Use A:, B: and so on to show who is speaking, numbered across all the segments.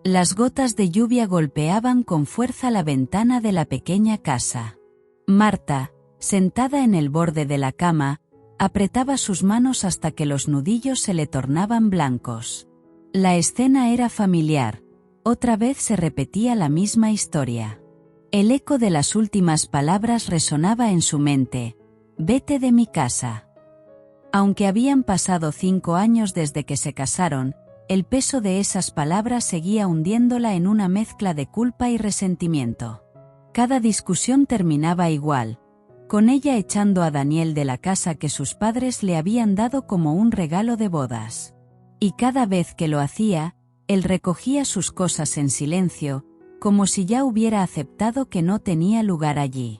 A: Las gotas de lluvia golpeaban con fuerza la ventana de la pequeña casa. Marta, sentada en el borde de la cama, apretaba sus manos hasta que los nudillos se le tornaban blancos. La escena era familiar. Otra vez se repetía la misma historia. El eco de las últimas palabras resonaba en su mente: «Vete de mi casa». Aunque habían pasado 5 años desde que se casaron, el peso de esas palabras seguía hundiéndola en una mezcla de culpa y resentimiento. Cada discusión terminaba igual, con ella echando a Daniel de la casa que sus padres le habían dado como un regalo de bodas. Y cada vez que lo hacía, él recogía sus cosas en silencio, como si ya hubiera aceptado que no tenía lugar allí.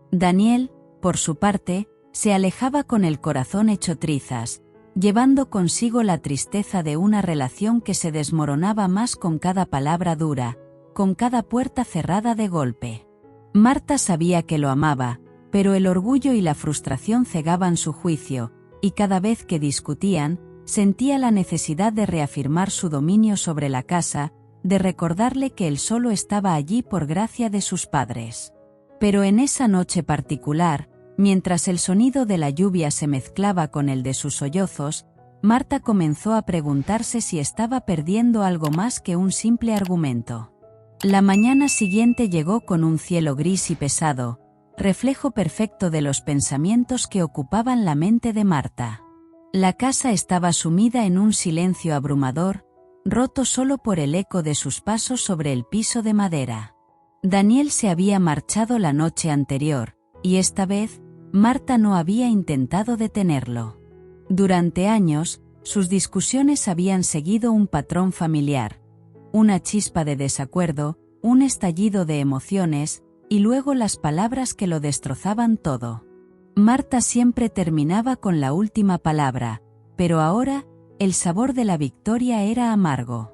A: Daniel, por su parte, se alejaba con el corazón hecho trizas, llevando consigo la tristeza de una relación que se desmoronaba más con cada palabra dura, con cada puerta cerrada de golpe. Marta sabía que lo amaba, pero el orgullo y la frustración cegaban su juicio, y cada vez que discutían, sentía la necesidad de reafirmar su dominio sobre la casa, de recordarle que él solo estaba allí por gracia de sus padres. Pero en esa noche particular, mientras el sonido de la lluvia se mezclaba con el de sus sollozos, Marta comenzó a preguntarse si estaba perdiendo algo más que un simple argumento. La mañana siguiente llegó con un cielo gris y pesado, reflejo perfecto de los pensamientos que ocupaban la mente de Marta. La casa estaba sumida en un silencio abrumador, roto solo por el eco de sus pasos sobre el piso de madera. Daniel se había marchado la noche anterior, y esta vez, Marta no había intentado detenerlo. Durante años, sus discusiones habían seguido un patrón familiar: una chispa de desacuerdo, un estallido de emociones, y luego las palabras que lo destrozaban todo. Marta siempre terminaba con la última palabra, pero ahora, el sabor de la victoria era amargo.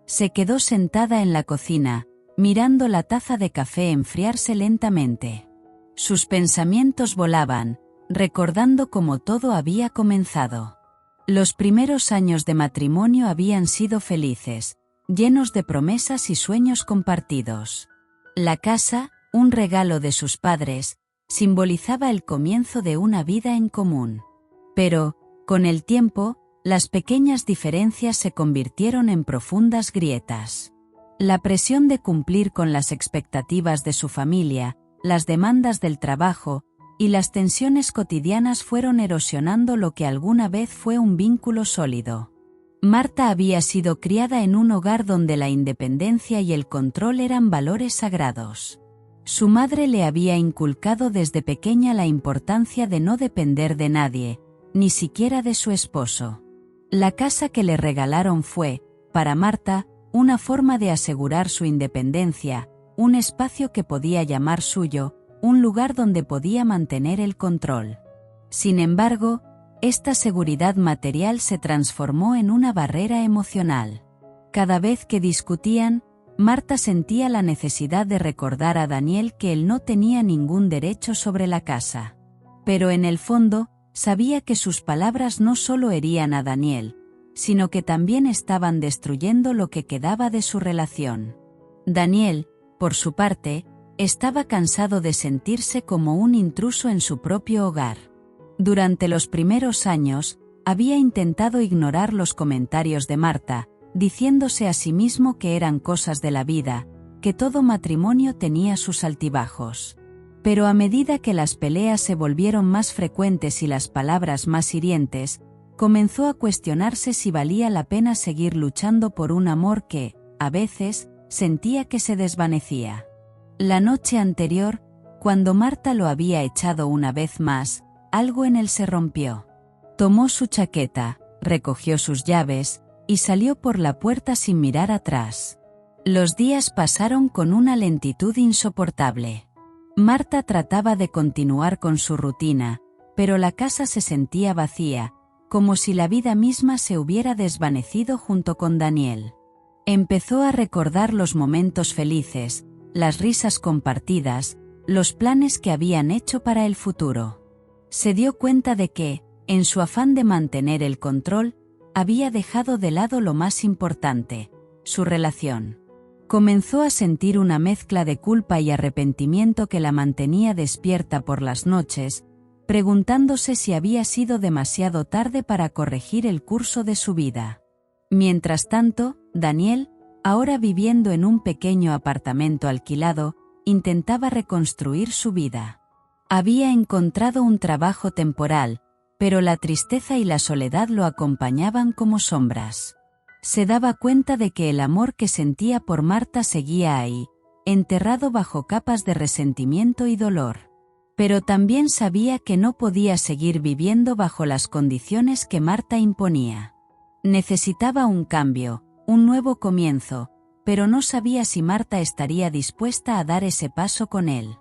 A: Se quedó sentada en la cocina, mirando la taza de café enfriarse lentamente. Sus pensamientos volaban, recordando cómo todo había comenzado. Los primeros años de matrimonio habían sido felices, llenos de promesas y sueños compartidos. La casa, un regalo de sus padres, simbolizaba el comienzo de una vida en común. Pero, con el tiempo, las pequeñas diferencias se convirtieron en profundas grietas. La presión de cumplir con las expectativas de su familia, las demandas del trabajo y las tensiones cotidianas fueron erosionando lo que alguna vez fue un vínculo sólido. Marta había sido criada en un hogar donde la independencia y el control eran valores sagrados. Su madre le había inculcado desde pequeña la importancia de no depender de nadie, ni siquiera de su esposo. La casa que le regalaron fue, para Marta, una forma de asegurar su independencia, un espacio que podía llamar suyo, un lugar donde podía mantener el control. Sin embargo, esta seguridad material se transformó en una barrera emocional. Cada vez que discutían, Marta sentía la necesidad de recordar a Daniel que él no tenía ningún derecho sobre la casa. Pero en el fondo, sabía que sus palabras no solo herían a Daniel, sino que también estaban destruyendo lo que quedaba de su relación. Daniel, por su parte, estaba cansado de sentirse como un intruso en su propio hogar. Durante los primeros años, había intentado ignorar los comentarios de Marta, diciéndose a sí mismo que eran cosas de la vida, que todo matrimonio tenía sus altibajos. Pero a medida que las peleas se volvieron más frecuentes y las palabras más hirientes, comenzó a cuestionarse si valía la pena seguir luchando por un amor que, a veces, sentía que se desvanecía. La noche anterior, cuando Marta lo había echado una vez más, algo en él se rompió. Tomó su chaqueta, recogió sus llaves, y salió por la puerta sin mirar atrás. Los días pasaron con una lentitud insoportable. Marta trataba de continuar con su rutina, pero la casa se sentía vacía, como si la vida misma se hubiera desvanecido junto con Daniel. Empezó a recordar los momentos felices, las risas compartidas, los planes que habían hecho para el futuro. Se dio cuenta de que, en su afán de mantener el control, había dejado de lado lo más importante: su relación. Comenzó a sentir una mezcla de culpa y arrepentimiento que la mantenía despierta por las noches, preguntándose si había sido demasiado tarde para corregir el curso de su vida. Mientras tanto, Daniel, ahora viviendo en un pequeño apartamento alquilado, intentaba reconstruir su vida. Había encontrado un trabajo temporal, pero la tristeza y la soledad lo acompañaban como sombras. Se daba cuenta de que el amor que sentía por Marta seguía ahí, enterrado bajo capas de resentimiento y dolor. Pero también sabía que no podía seguir viviendo bajo las condiciones que Marta imponía. Necesitaba un cambio, un nuevo comienzo, pero no sabía si Marta estaría dispuesta a dar ese paso con él.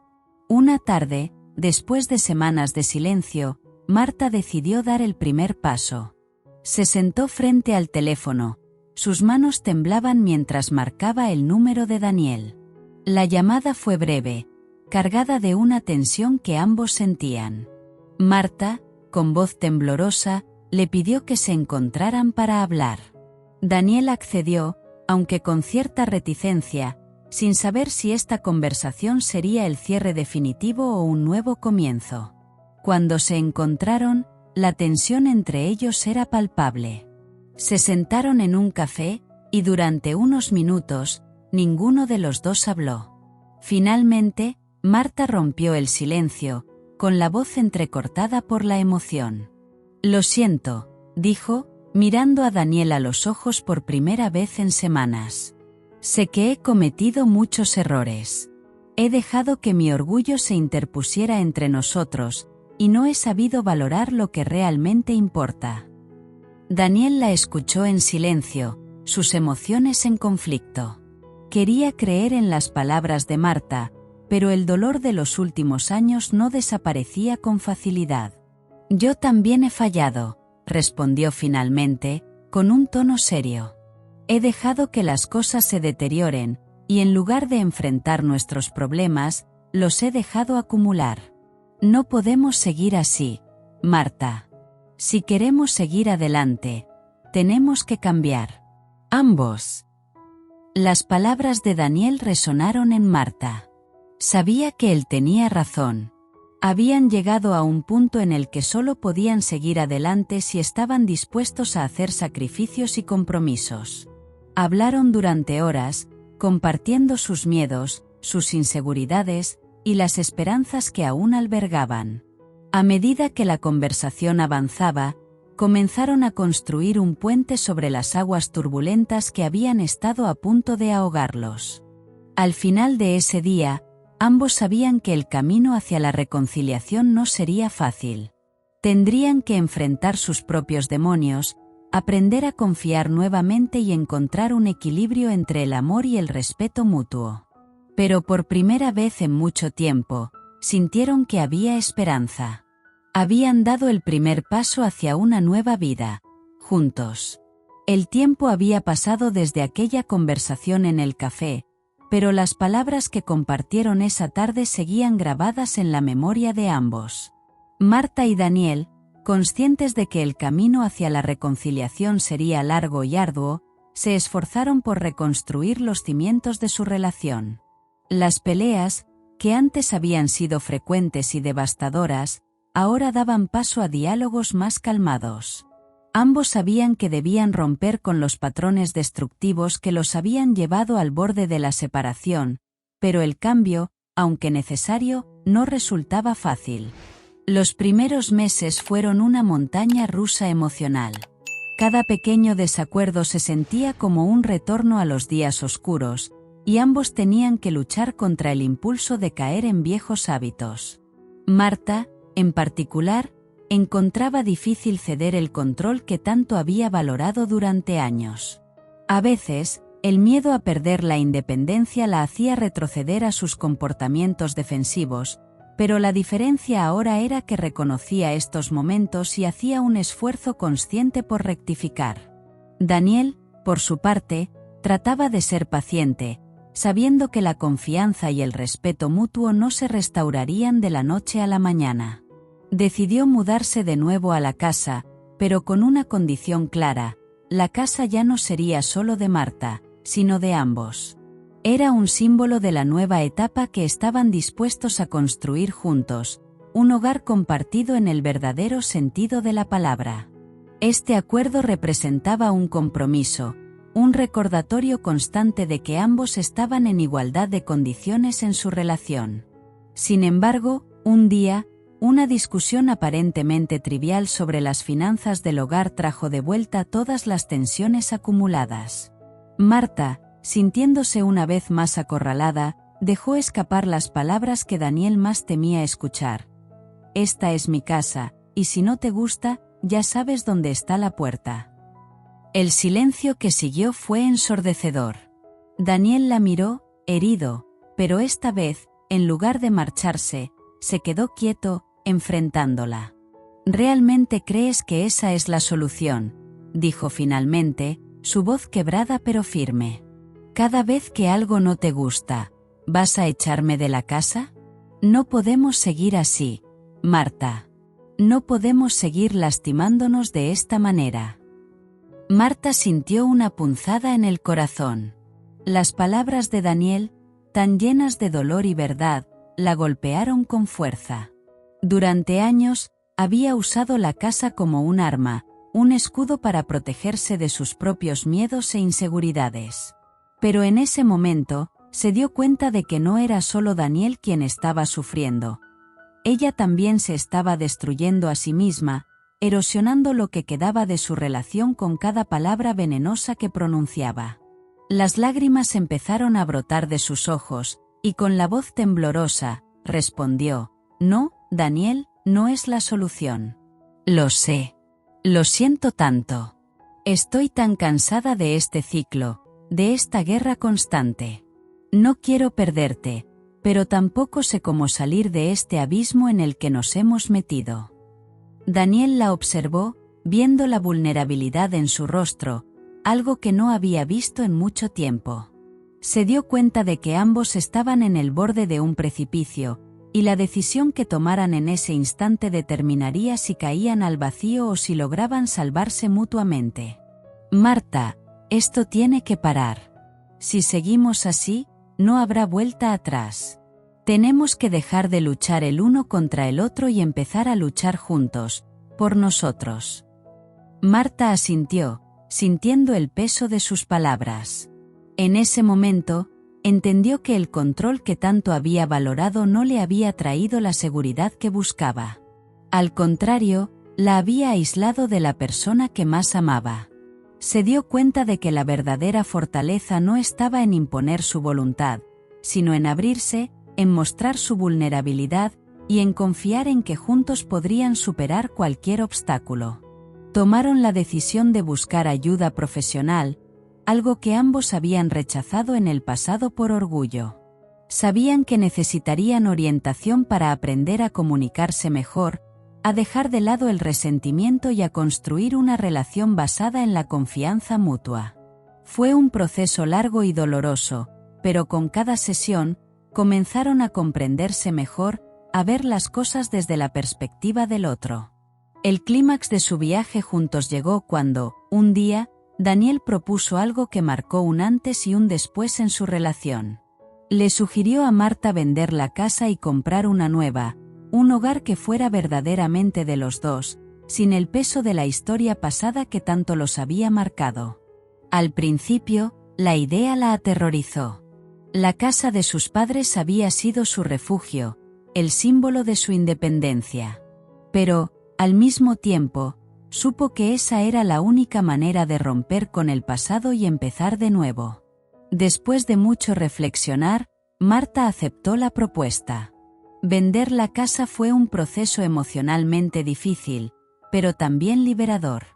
A: Una tarde, después de semanas de silencio, Marta decidió dar el primer paso. Se sentó frente al teléfono. Sus manos temblaban mientras marcaba el número de Daniel. La llamada fue breve, cargada de una tensión que ambos sentían. Marta, con voz temblorosa, le pidió que se encontraran para hablar. Daniel accedió, aunque con cierta reticencia, sin saber si esta conversación sería el cierre definitivo o un nuevo comienzo. Cuando se encontraron, la tensión entre ellos era palpable. Se sentaron en un café, y durante unos minutos, ninguno de los dos habló. Finalmente, Marta rompió el silencio, con la voz entrecortada por la emoción. «Lo siento», dijo, mirando a Daniel a los ojos por primera vez en semanas. «Sé que he cometido muchos errores. He dejado que mi orgullo se interpusiera entre nosotros, y no he sabido valorar lo que realmente importa». Daniel la escuchó en silencio, sus emociones en conflicto. Quería creer en las palabras de Marta, pero el dolor de los últimos años no desaparecía con facilidad. «Yo también he fallado», respondió finalmente, con un tono serio. «He dejado que las cosas se deterioren, y en lugar de enfrentar nuestros problemas, los he dejado acumular. No podemos seguir así, Marta. Si queremos seguir adelante, tenemos que cambiar. Ambos». Las palabras de Daniel resonaron en Marta. Sabía que él tenía razón. Habían llegado a un punto en el que solo podían seguir adelante si estaban dispuestos a hacer sacrificios y compromisos. Hablaron durante horas, compartiendo sus miedos, sus inseguridades, y las esperanzas que aún albergaban. A medida que la conversación avanzaba, comenzaron a construir un puente sobre las aguas turbulentas que habían estado a punto de ahogarlos. Al final de ese día, ambos sabían que el camino hacia la reconciliación no sería fácil. Tendrían que enfrentar sus propios demonios, aprender a confiar nuevamente y encontrar un equilibrio entre el amor y el respeto mutuo. Pero por primera vez en mucho tiempo, sintieron que había esperanza. Habían dado el primer paso hacia una nueva vida, juntos. El tiempo había pasado desde aquella conversación en el café, pero las palabras que compartieron esa tarde seguían grabadas en la memoria de ambos. Marta y Daniel, conscientes de que el camino hacia la reconciliación sería largo y arduo, se esforzaron por reconstruir los cimientos de su relación. Las peleas, que antes habían sido frecuentes y devastadoras, ahora daban paso a diálogos más calmados. Ambos sabían que debían romper con los patrones destructivos que los habían llevado al borde de la separación, pero el cambio, aunque necesario, no resultaba fácil. Los primeros meses fueron una montaña rusa emocional. Cada pequeño desacuerdo se sentía como un retorno a los días oscuros, y ambos tenían que luchar contra el impulso de caer en viejos hábitos. Marta, en particular, encontraba difícil ceder el control que tanto había valorado durante años. A veces, el miedo a perder la independencia la hacía retroceder a sus comportamientos defensivos, pero la diferencia ahora era que reconocía estos momentos y hacía un esfuerzo consciente por rectificar. Daniel, por su parte, trataba de ser paciente, sabiendo que la confianza y el respeto mutuo no se restaurarían de la noche a la mañana. Decidió mudarse de nuevo a la casa, pero con una condición clara: la casa ya no sería solo de Marta, sino de ambos. Era un símbolo de la nueva etapa que estaban dispuestos a construir juntos, un hogar compartido en el verdadero sentido de la palabra. Este acuerdo representaba un compromiso, un recordatorio constante de que ambos estaban en igualdad de condiciones en su relación. Sin embargo, un día, una discusión aparentemente trivial sobre las finanzas del hogar trajo de vuelta todas las tensiones acumuladas. Marta, sintiéndose una vez más acorralada, dejó escapar las palabras que Daniel más temía escuchar. «Esta es mi casa, y si no te gusta, ya sabes dónde está la puerta». El silencio que siguió fue ensordecedor. Daniel la miró, herido, pero esta vez, en lugar de marcharse, se quedó quieto, enfrentándola. «¿Realmente crees que esa es la solución?», dijo finalmente, su voz quebrada pero firme. «Cada vez que algo no te gusta, ¿vas a echarme de la casa? No podemos seguir así, Marta. No podemos seguir lastimándonos de esta manera». Marta sintió una punzada en el corazón. Las palabras de Daniel, tan llenas de dolor y verdad, la golpearon con fuerza. Durante años, había usado la casa como un arma, un escudo para protegerse de sus propios miedos e inseguridades. Pero en ese momento, se dio cuenta de que no era solo Daniel quien estaba sufriendo. Ella también se estaba destruyendo a sí misma, erosionando lo que quedaba de su relación con cada palabra venenosa que pronunciaba. Las lágrimas empezaron a brotar de sus ojos, y con la voz temblorosa, respondió: «No, Daniel, no es la solución. Lo sé. Lo siento tanto. Estoy tan cansada de este ciclo, de esta guerra constante. No quiero perderte, pero tampoco sé cómo salir de este abismo en el que nos hemos metido». Daniel la observó, viendo la vulnerabilidad en su rostro, algo que no había visto en mucho tiempo. Se dio cuenta de que ambos estaban en el borde de un precipicio, y la decisión que tomaran en ese instante determinaría si caían al vacío o si lograban salvarse mutuamente. «Marta, esto tiene que parar. Si seguimos así, no habrá vuelta atrás. Tenemos que dejar de luchar el uno contra el otro y empezar a luchar juntos, por nosotros». Marta asintió, sintiendo el peso de sus palabras. En ese momento, entendió que el control que tanto había valorado no le había traído la seguridad que buscaba. Al contrario, la había aislado de la persona que más amaba. Se dio cuenta de que la verdadera fortaleza no estaba en imponer su voluntad, sino en abrirse, en mostrar su vulnerabilidad y en confiar en que juntos podrían superar cualquier obstáculo. Tomaron la decisión de buscar ayuda profesional, algo que ambos habían rechazado en el pasado por orgullo. Sabían que necesitarían orientación para aprender a comunicarse mejor, a dejar de lado el resentimiento y a construir una relación basada en la confianza mutua. Fue un proceso largo y doloroso, pero con cada sesión, comenzaron a comprenderse mejor, a ver las cosas desde la perspectiva del otro. El clímax de su viaje juntos llegó cuando, un día, Daniel propuso algo que marcó un antes y un después en su relación. Le sugirió a Marta vender la casa y comprar una nueva, un hogar que fuera verdaderamente de los dos, sin el peso de la historia pasada que tanto los había marcado. Al principio, la idea la aterrorizó. La casa de sus padres había sido su refugio, el símbolo de su independencia. Pero, al mismo tiempo, supo que esa era la única manera de romper con el pasado y empezar de nuevo. Después de mucho reflexionar, Marta aceptó la propuesta. Vender la casa fue un proceso emocionalmente difícil, pero también liberador.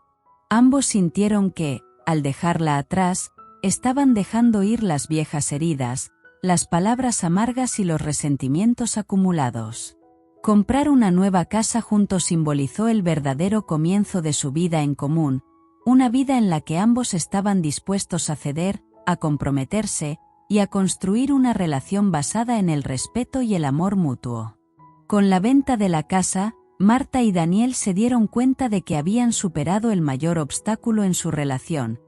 A: Ambos sintieron que, al dejarla atrás, estaban dejando ir las viejas heridas, las palabras amargas y los resentimientos acumulados. Comprar una nueva casa juntos simbolizó el verdadero comienzo de su vida en común, una vida en la que ambos estaban dispuestos a ceder, a comprometerse, y a construir una relación basada en el respeto y el amor mutuo. Con la venta de la casa, Marta y Daniel se dieron cuenta de que habían superado el mayor obstáculo en su relación,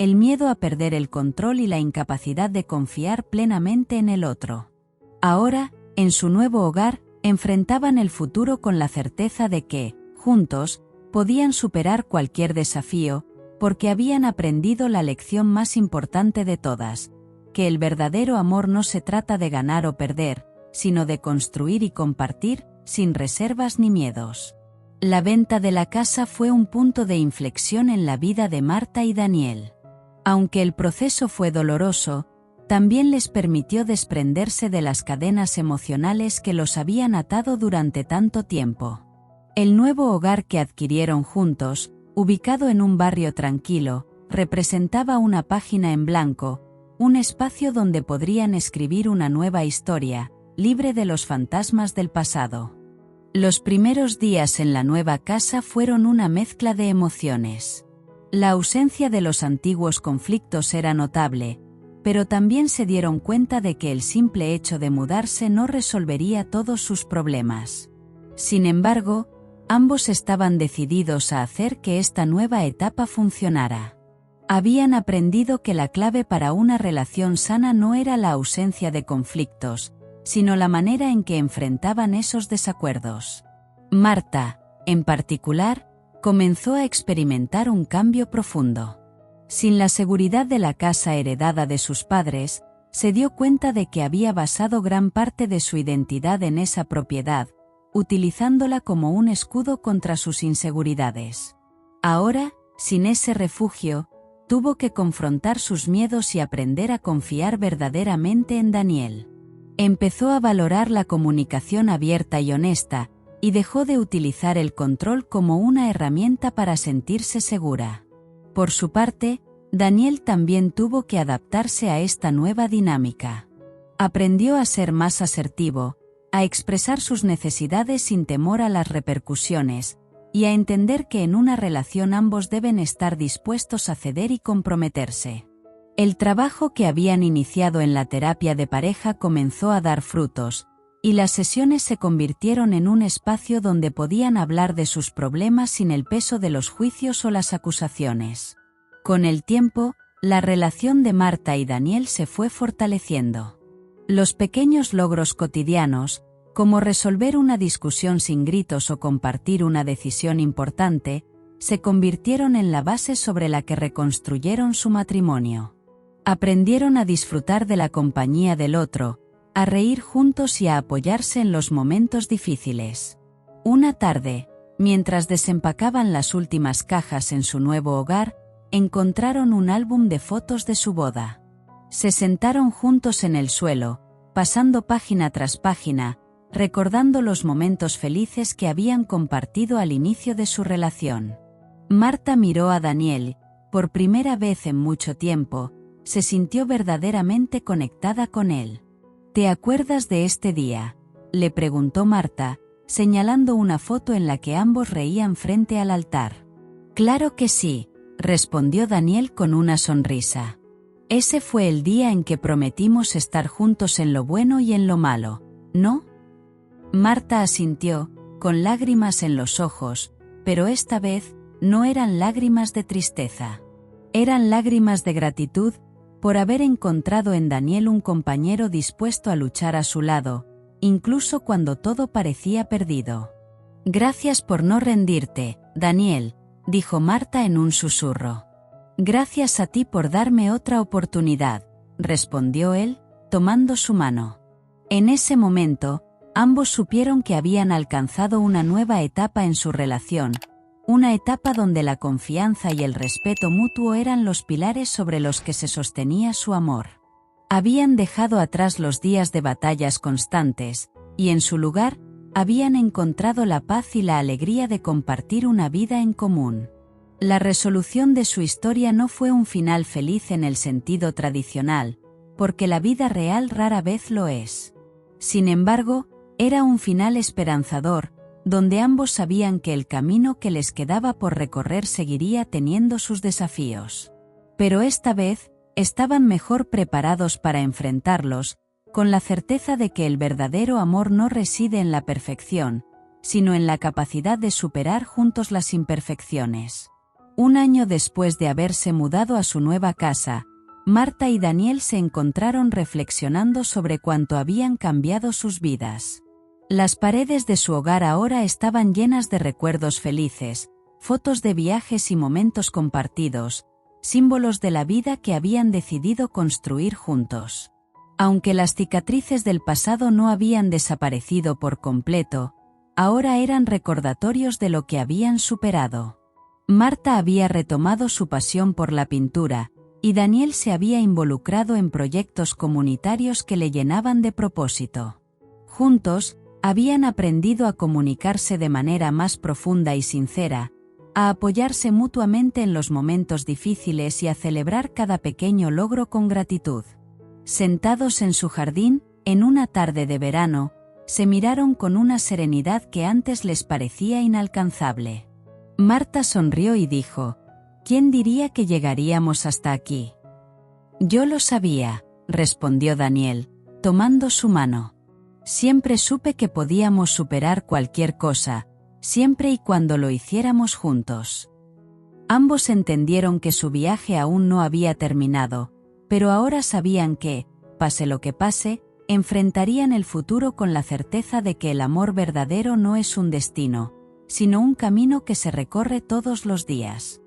A: el miedo a perder el control y la incapacidad de confiar plenamente en el otro. Ahora, en su nuevo hogar, enfrentaban el futuro con la certeza de que, juntos, podían superar cualquier desafío, porque habían aprendido la lección más importante de todas, que el verdadero amor no se trata de ganar o perder, sino de construir y compartir, sin reservas ni miedos. La venta de la casa fue un punto de inflexión en la vida de Marta y Daniel. Aunque el proceso fue doloroso, también les permitió desprenderse de las cadenas emocionales que los habían atado durante tanto tiempo. El nuevo hogar que adquirieron juntos, ubicado en un barrio tranquilo, representaba una página en blanco, un espacio donde podrían escribir una nueva historia, libre de los fantasmas del pasado. Los primeros días en la nueva casa fueron una mezcla de emociones. La ausencia de los antiguos conflictos era notable, pero también se dieron cuenta de que el simple hecho de mudarse no resolvería todos sus problemas. Sin embargo, ambos estaban decididos a hacer que esta nueva etapa funcionara. Habían aprendido que la clave para una relación sana no era la ausencia de conflictos, sino la manera en que enfrentaban esos desacuerdos. Marta, en particular, comenzó a experimentar un cambio profundo. Sin la seguridad de la casa heredada de sus padres, se dio cuenta de que había basado gran parte de su identidad en esa propiedad, utilizándola como un escudo contra sus inseguridades. Ahora, sin ese refugio, tuvo que confrontar sus miedos y aprender a confiar verdaderamente en Daniel. Empezó a valorar la comunicación abierta y honesta, y dejó de utilizar el control como una herramienta para sentirse segura. Por su parte, Daniel también tuvo que adaptarse a esta nueva dinámica. Aprendió a ser más asertivo, a expresar sus necesidades sin temor a las repercusiones, y a entender que en una relación ambos deben estar dispuestos a ceder y comprometerse. El trabajo que habían iniciado en la terapia de pareja comenzó a dar frutos, y las sesiones se convirtieron en un espacio donde podían hablar de sus problemas sin el peso de los juicios o las acusaciones. Con el tiempo, la relación de Marta y Daniel se fue fortaleciendo. Los pequeños logros cotidianos, como resolver una discusión sin gritos o compartir una decisión importante, se convirtieron en la base sobre la que reconstruyeron su matrimonio. Aprendieron a disfrutar de la compañía del otro, a reír juntos y a apoyarse en los momentos difíciles. Una tarde, mientras desempacaban las últimas cajas en su nuevo hogar, encontraron un álbum de fotos de su boda. Se sentaron juntos en el suelo, pasando página tras página, recordando los momentos felices que habían compartido al inicio de su relación. Marta miró a Daniel, por primera vez en mucho tiempo, se sintió verdaderamente conectada con él. ¿Te acuerdas de este día?, le preguntó Marta, señalando una foto en la que ambos reían frente al altar. Claro que sí, respondió Daniel con una sonrisa. Ese fue el día en que prometimos estar juntos en lo bueno y en lo malo, ¿no? Marta asintió, con lágrimas en los ojos, pero esta vez, no eran lágrimas de tristeza. Eran lágrimas de gratitud, por haber encontrado en Daniel un compañero dispuesto a luchar a su lado, incluso cuando todo parecía perdido. Gracias por no rendirte, Daniel, dijo Marta en un susurro. Gracias a ti por darme otra oportunidad, respondió él, tomando su mano. En ese momento, ambos supieron que habían alcanzado una nueva etapa en su relación, una etapa donde la confianza y el respeto mutuo eran los pilares sobre los que se sostenía su amor. Habían dejado atrás los días de batallas constantes, y en su lugar, habían encontrado la paz y la alegría de compartir una vida en común. La resolución de su historia no fue un final feliz en el sentido tradicional, porque la vida real rara vez lo es. Sin embargo, era un final esperanzador, donde ambos sabían que el camino que les quedaba por recorrer seguiría teniendo sus desafíos. Pero esta vez, estaban mejor preparados para enfrentarlos, con la certeza de que el verdadero amor no reside en la perfección, sino en la capacidad de superar juntos las imperfecciones. Un año después de haberse mudado a su nueva casa, Marta y Daniel se encontraron reflexionando sobre cuánto habían cambiado sus vidas. Las paredes de su hogar ahora estaban llenas de recuerdos felices, fotos de viajes y momentos compartidos, símbolos de la vida que habían decidido construir juntos. Aunque las cicatrices del pasado no habían desaparecido por completo, ahora eran recordatorios de lo que habían superado. Marta había retomado su pasión por la pintura, y Daniel se había involucrado en proyectos comunitarios que le llenaban de propósito. Juntos, habían aprendido a comunicarse de manera más profunda y sincera, a apoyarse mutuamente en los momentos difíciles y a celebrar cada pequeño logro con gratitud. Sentados en su jardín, en una tarde de verano, se miraron con una serenidad que antes les parecía inalcanzable. Marta sonrió y dijo: «¿Quién diría que llegaríamos hasta aquí?» «Yo lo sabía», respondió Daniel, tomando su mano. «Siempre supe que podíamos superar cualquier cosa, siempre y cuando lo hiciéramos juntos». Ambos entendieron que su viaje aún no había terminado, pero ahora sabían que, pase lo que pase, enfrentarían el futuro con la certeza de que el amor verdadero no es un destino, sino un camino que se recorre todos los días.